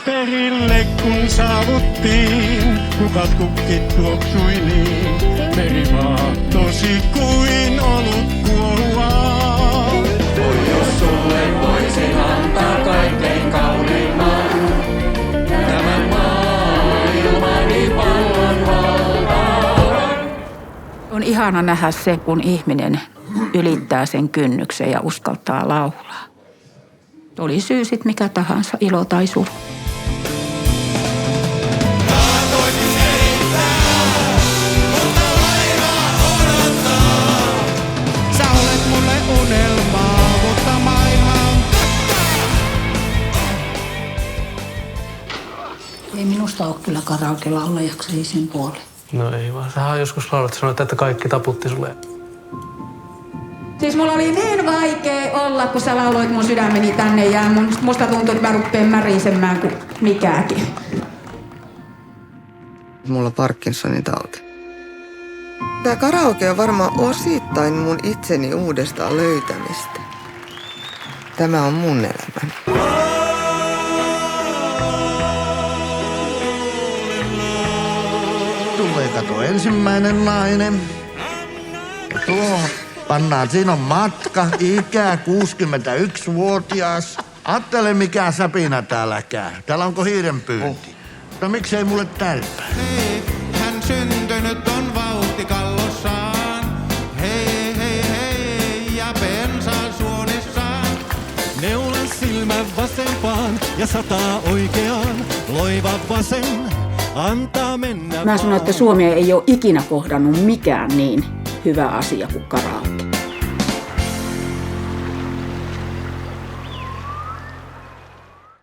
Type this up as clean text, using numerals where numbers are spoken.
Perille kun saavuttiin, kukat kukkit tuoksui niin. Meri vaahtosi kuin olut kuohuaa. Voi jos sulle voisin antaa kaikkein kauneimman, tämän maailmani pallon valtaan. On ihana nähdä se, kun ihminen ylittää sen kynnyksen ja uskaltaa laulaa. Oli syy sit mikä tahansa, ilo tai suru. Sä olet mulle unelmaa, mutta maailman. Ei minusta ole kyllä karaoke-laulajaksi sen puoli. No ei vaan. Sähän joskus laulat sanoit, että kaikki taputti sulle. Siis mulla oli niin vaikea olla, kun sä lauloit mun sydämeni tänne ja musta tuntui, että mä ruppeen märisemään kuin mikäkin. Mulla on Parkinsonin tauti. Tää karaoke on varmaan osittain mun itseni uudestaan löytämistä. Tämä on mun elämäni. Tulee kato ensimmäinen nainen. Ja tuo pannaan, siinä on matka, ikä 61-vuotias. Ajattele mikä säpinä täällä käy. Täällä onko hiirenpyynti? No miksei mulle tälpää? Hei, hän syntynyt on vauhtikallossaan. Hei, hei, hei, ja pensaan suonissaan. Neulan silmä vasempaan ja sataa oikeaan. Loiva vasen antaa mennä. Mä sanoin, että Suomi ei ole ikinä kohdannut mikään niin hyvä asia kuin karaoke.